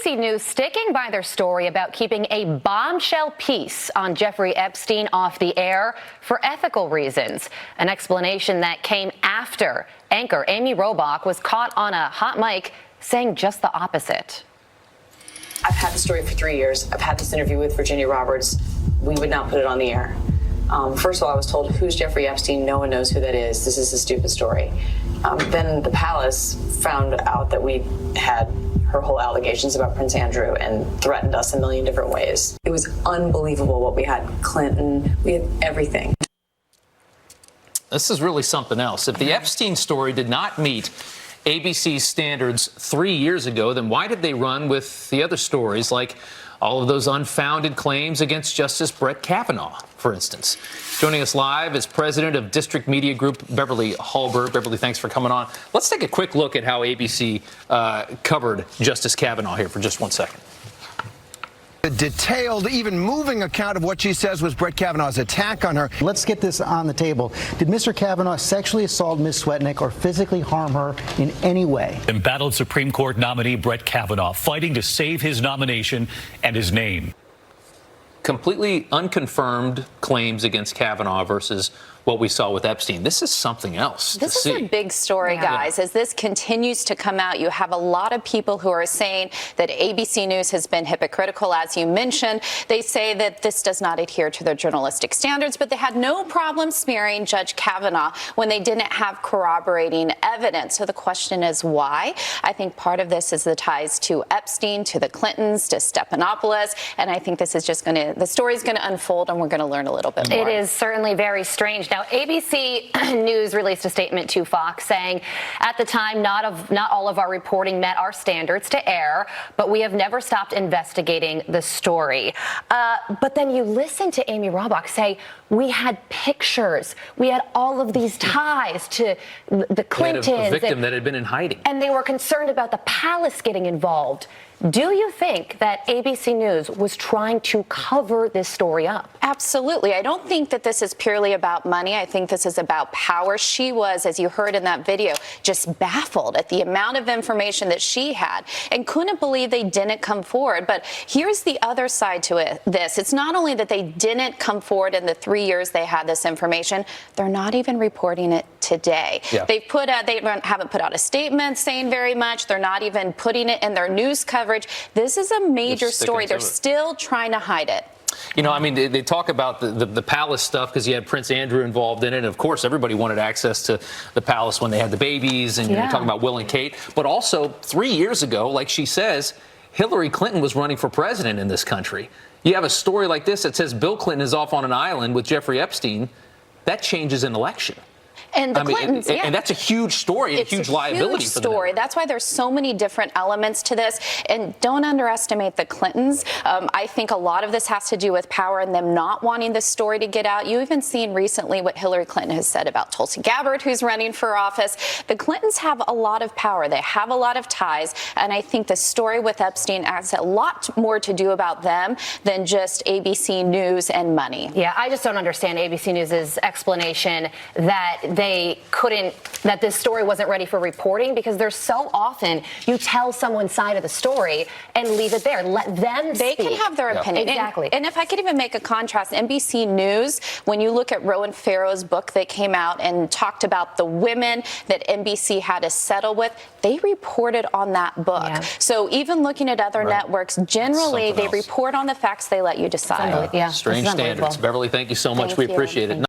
ABC News sticking by their story about keeping a bombshell piece on Jeffrey Epstein off the air for ethical reasons. An explanation that came after anchor Amy Robach was caught on a hot mic saying just the opposite. I've had the story for 3 years. I've had this interview with Virginia Roberts. We would not put it on the air. First of all, I was told, who's Jeffrey Epstein? No one knows who that is. This is a stupid story. Then the palace found out that we had her whole allegations about Prince Andrew and threatened us a million different ways. It was unbelievable what we had. Clinton, we had everything. This is really something else. If the Epstein story did not meet ABC's standards 3 years ago, then why did they run with the other stories, like all of those unfounded claims against Justice Brett Kavanaugh, for instance? Joining us live is president of District Media Group, Beverly Hallberg. Beverly, thanks for coming on. Let's take a quick look at how ABC covered Justice Kavanaugh here for just 1 second. A detailed, even moving account of what she says was Brett Kavanaugh's attack on her. Let's get this on the table. Did Mr. Kavanaugh sexually assault Ms. Swetnick or physically harm her in any way? Embattled Supreme Court nominee Brett Kavanaugh fighting to save his nomination and his name. Completely unconfirmed claims against Kavanaugh versus what we saw with Epstein. This is something else. This is a big story, guys. As this continues to come out, you have a lot of people who are saying that ABC News has been hypocritical, as you mentioned. They say that this does not adhere to their journalistic standards, but they had no problem smearing Judge Kavanaugh when they didn't have corroborating evidence. So the question is why? I think part of this is the ties to Epstein, to the Clintons, to Stephanopoulos, and I think this is just the story's going to unfold, and we're going to learn a little bit more. It is certainly very strange. Now, ABC News released a statement to Fox saying, at the time, not all of our reporting met our standards to air, but we have never stopped investigating the story. But then you listen to Amy Robach say, we had pictures. We had all of these ties to the Clintons. A victim that had been in hiding. And they were concerned about the palace getting involved. Do you think that ABC News was trying to cover this story up? Absolutely. I don't think that this is purely about money. I think this is about power. She was, as you heard in that video, just baffled at the amount of information that she had and couldn't believe they didn't come forward. But here's the other side to this. It's not only that they didn't come forward in the 3 years they had this information, they're not even reporting it today. Yeah. They haven't put out a statement saying very much. They're not even putting it in their news coverage. This is a major story. They're still trying to hide it. You know, I mean, they talk about the palace stuff because you had Prince Andrew involved in it. And of course, everybody wanted access to the palace when they had the babies. And you're talking about Will and Kate. But also, 3 years ago, like she says, Hillary Clinton was running for president in this country. You have a story like this that says Bill Clinton is off on an island with Jeffrey Epstein. That changes an election. And the Clintons, and that's a huge story, a huge liability for them. That's why there's so many different elements to this. And don't underestimate the Clintons. I think a lot of this has to do with power and them not wanting this story to get out. You even seen recently what Hillary Clinton has said about Tulsi Gabbard, who's running for office. The Clintons have a lot of power. They have a lot of ties. And I think the story with Epstein has a lot more to do about them than just ABC News and money. Yeah, I just don't understand ABC News's explanation that that this story wasn't ready for reporting, because there's so often you tell someone's side of the story and leave it there. Let them speak. They can have their opinion. Exactly. And if I could even make a contrast, NBC News, when you look at Rowan Farrow's book that came out and talked about the women that NBC had to settle with, they reported on that book. Yeah. So even looking at other networks, generally they report on the facts, they let you decide. Strange standards. Beverly, thank you so much. We appreciate it.